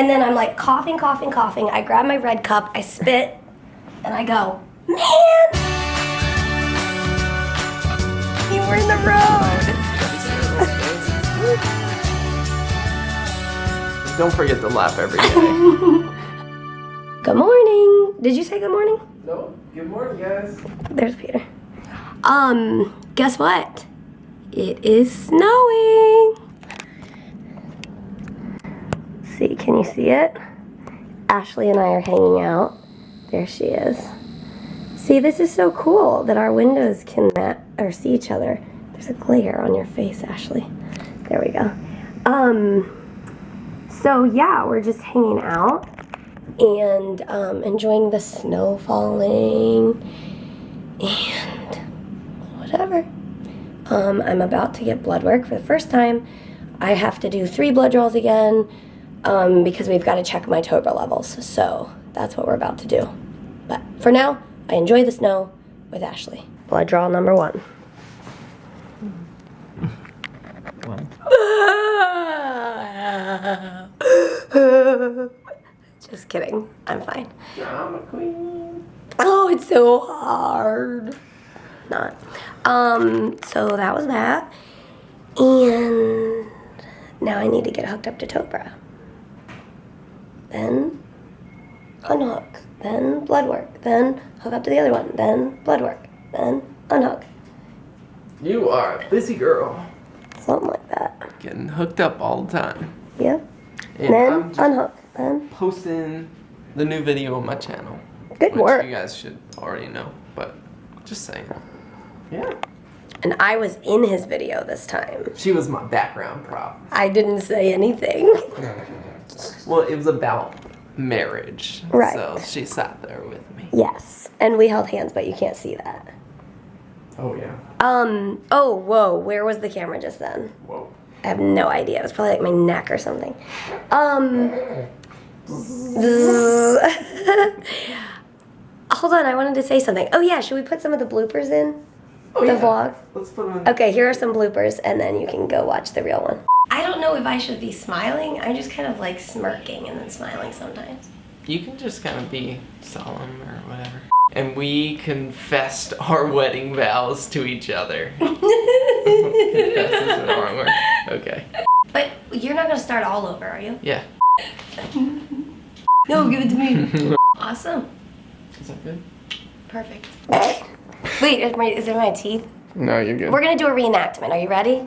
And then I'm like coughing, coughing, coughing. I grab my red cup, I spit, and I go, man! You were in the road! Don't forget to laugh every day. Good morning! Did you say good morning? No, good morning, guys. There's Peter. Guess what? It is snowing! See, can you see it? Ashley and I are hanging out. There she is. See, this is so cool that our windows can see each other. There's a glare on your face, Ashley. There we go. So yeah, we're just hanging out and enjoying the snow falling and whatever. I'm about to get blood work for the first time. I have to do 3 blood draws again because we've got to check my TOBRA levels. So that's what we're about to do. But for now, I enjoy the snow with Ashley. Blood draw number 1. Just kidding. I'm fine. Drama queen. Oh, it's so hard. Not. So that was that. And now I need to get hooked up to TOBRA. Then unhook. Then blood work. Then hook up to the other one. Then blood work. Then unhook. You are a busy girl. Something like that. Getting hooked up all the time. Yep. And Then I'm just unhook. Then posting the new video on my channel. good which work. you guys should already know, but just saying. Yeah. And I was in his video this time. She was my background prop. I didn't say anything. Well, it was about marriage. Right. So she sat there with me. Yes. And we held hands, but you can't see that. Oh, yeah. Oh, whoa. Where was the camera just then? Whoa. I have no idea. It was probably like my neck or something. Hold on, I wanted to say something. Oh yeah, should we put some of the bloopers in? Oh, the yeah. vlog? Let's put them in. Okay, here are some bloopers, and then you can go watch the real one. I don't know if I should be smiling. I'm just kind of like smirking and then smiling sometimes. You can just kind of be solemn or whatever. And we confessed our wedding vows to each other. Confess is the wrong word. Okay. But you're not gonna start all over, are you? Yeah. No, give it to me. Awesome. Is that good? Perfect. Wait, is there my teeth? No, you're good. We're gonna do a reenactment. Are you ready?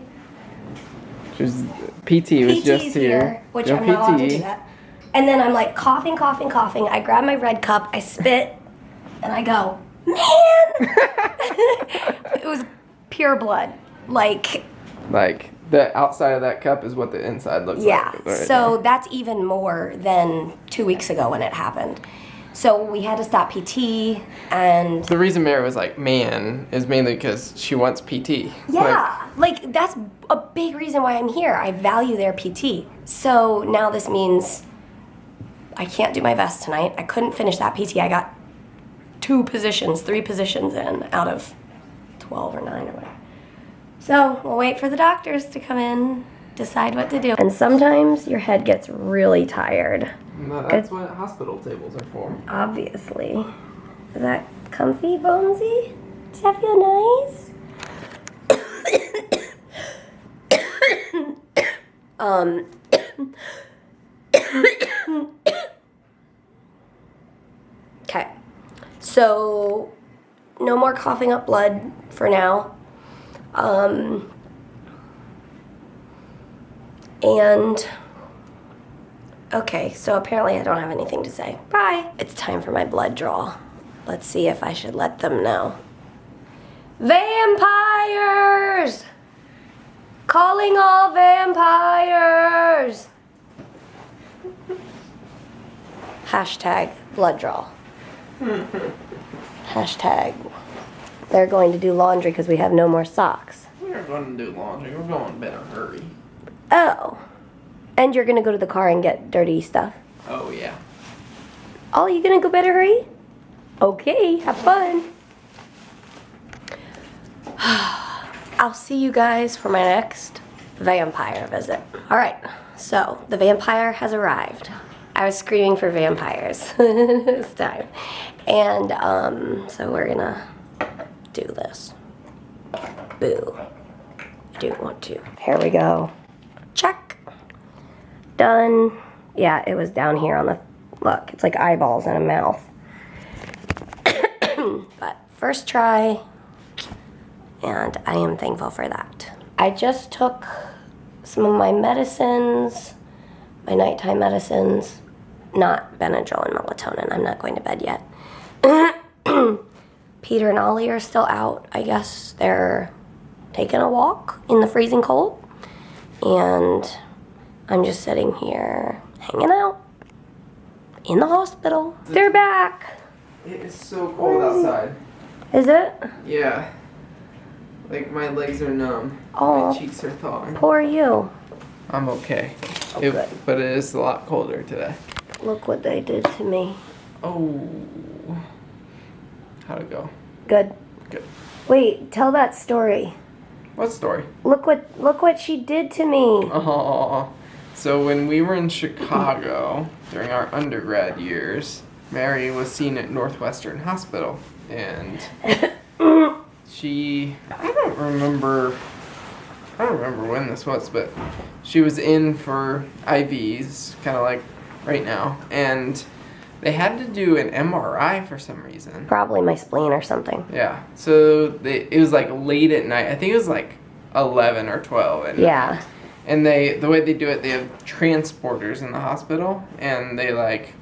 Just PT was PT just is here. which Yo, I'm not allowed to do that. And then I'm like coughing, coughing, coughing. I grab my red cup, I spit, and I go, man! It was pure blood. Like the outside of that cup is what the inside looks yeah. like. Right So there. that's even more than 2 weeks ago when it happened. So we had to stop PT, and The reason Mary was like, man, is mainly because she wants PT. yeah, like that's a big reason why I'm here. I value their PT. So now this means I can't do my vest tonight. I couldn't finish that PT. I got 3 positions in out of 12 or 9 or whatever. So we'll wait for the doctors to come in, decide what to do. And sometimes your head gets really tired. No, that's what hospital tables are for. Obviously. Is that comfy, Bonesy? Does that feel nice? Okay. So, no more coughing up blood for now. And okay, so apparently I don't have anything to say. Bye. It's time for my blood draw. Let's see if I should let them know. Vampires! Calling all vampires! Hashtag blood draw. Hashtag they're going to do laundry because we have no more socks. We are going to do laundry. We're going in a hurry. Oh. And you're going to go to the car and get dirty stuff? Oh, yeah. Oh, you going to go better hurry? Okay, have fun. I'll see you guys for my next vampire visit. All right, so the vampire has arrived. I was screaming for vampires this time. And so we're gonna do this. Boo. I do want to. Here we go. Check. Done. Yeah, it was down here on the, look, it's like eyeballs and a mouth. But first try, and I am thankful for that. I just took some of my medicines, my nighttime medicines, not Benadryl and melatonin. I'm not going to bed yet. Peter and Ollie are still out. I guess they're taking a walk in the freezing cold. And I'm just sitting here hanging out in the hospital. They're back. It is so cold outside. Is it? Yeah. Like my legs are numb. Oh. My cheeks are thawing. Who are you? I'm okay. Oh, good. But it is a lot colder today. Look what they did to me. Oh. How'd it go? Good. Good. Wait, tell that story. What story? Look what she did to me. Oh. So when we were in Chicago during our undergrad years, Mary was seen at Northwestern Hospital, and she, I don't remember when this was, but she was in for IVs, kind of like right now, and they had to do an MRI for some reason. Probably my spleen or something. Yeah, so it was like late at night. I think it was like 11 or 12. And Yeah. And the way they do it, they have transporters in the hospital, and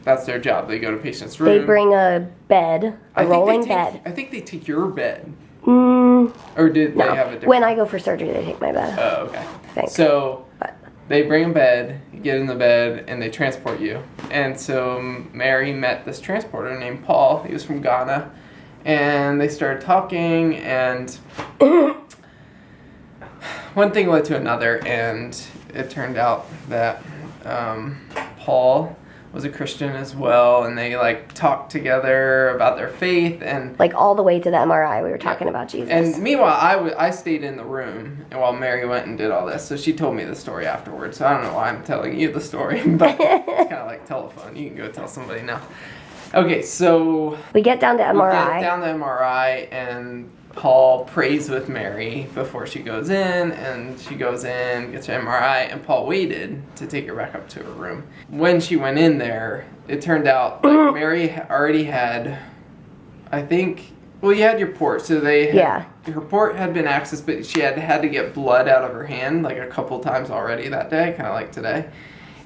that's their job. They go to patients' room. They bring a bed, a rolling bed. I think they take your bed. Or did they have a different? When I go for surgery, they take my bed. Oh, okay. Thanks. So But they bring a bed, you get in the bed, and they transport you. And so Mary met this transporter named Paul. He was from Ghana, and they started talking, and one thing led to another, and it turned out that Paul was a Christian as well, and they talked together about their faith, and all the way to the MRI, we were talking about Jesus. and meanwhile I stayed in the room while Mary went and did all this, so she told me the story afterwards. So I don't know why I'm telling you the story, but it's kind of like telephone. You can go tell somebody now. Okay, so we get down to MRI. We get down to MRI, and Paul prays with Mary before she goes in, and she goes in, gets her MRI, and Paul waited to take her back up to her room. When she went in there, it turned out Mary already had, I think, well, you had your port, so her port had been accessed, but she had to get blood out of her hand a couple times already that day, kind of like today.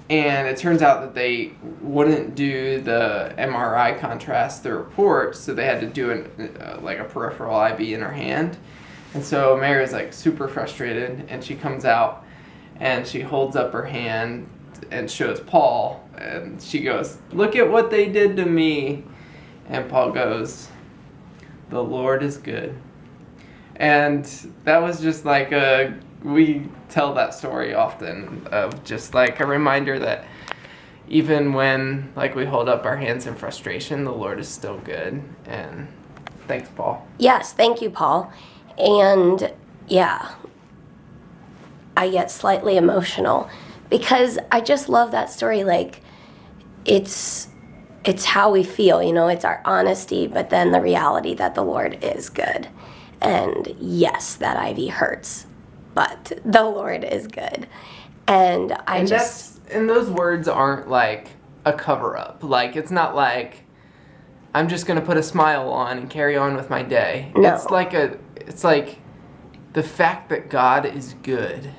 And it turns out that they wouldn't do the MRI contrast through a port, so they had to do a peripheral IV in her hand. And so Mary was super frustrated, and she comes out and she holds up her hand and shows Paul, and she goes, "Look at what they did to me." And Paul goes, "The Lord is good." And that was just we tell that story often of just a reminder that even when we hold up our hands in frustration, the Lord is still good. And thanks, Paul. Yes, thank you, Paul. And yeah, I get slightly emotional because I just love that story. It's how we feel, it's our honesty, but then the reality that the Lord is good. And yes, that IV hurts, but the Lord is good. And and those words aren't a cover up. It's not I'm just going to put a smile on and carry on with my day. No. It's the fact that God is good,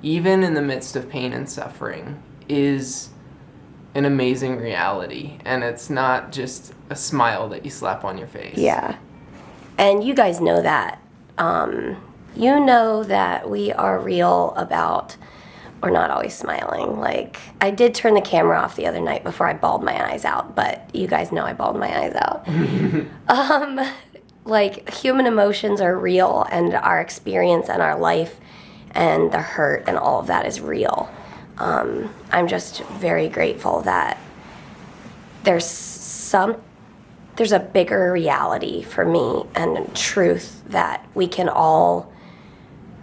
even in the midst of pain and suffering, is an amazing reality. And it's not just a smile that you slap on your face. Yeah. And you guys know that. You know that we are real about, we're not always smiling. I did turn the camera off the other night before I bawled my eyes out, but you guys know I bawled my eyes out. Human emotions are real, and our experience and our life and the hurt and all of that is real. I'm just very grateful that there's a bigger reality for me and truth that we can all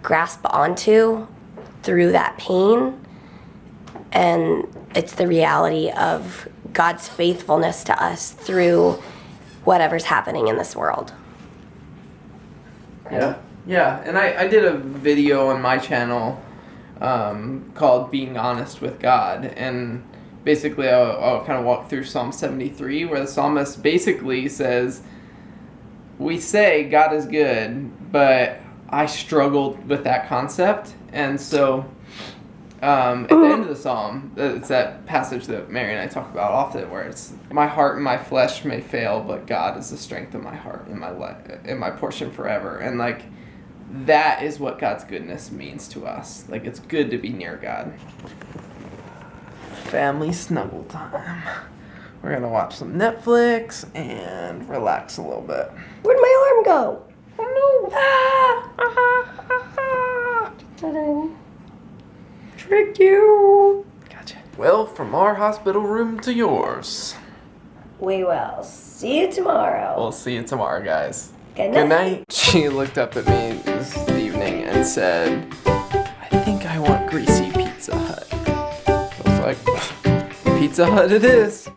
grasp onto through that pain And it's the reality of God's faithfulness to us through whatever's happening in this world. Yeah. Yeah, and I did a video on my channel called Being Honest with God, and basically I'll kind of walk through Psalm 73, where the psalmist basically says, we say God is good, but I struggled with that concept, and so at the end of the psalm, it's that passage that Mary and I talk about often, where it's, my heart and my flesh may fail, but God is the strength of my heart and my life, and my portion forever. And like, that is what God's goodness means to us. Like, it's good to be near God. Family snuggle time. We're gonna watch some Netflix and relax a little bit. Where'd my arm go? Oh no! Ta-da. Tricked you! Gotcha. Well, from our hospital room to yours. We will see you tomorrow. We'll see you tomorrow, guys. Good night. Good night. She looked up at me this evening and said, I think I want greasy Pizza Hut. I was like, Pizza Hut it is.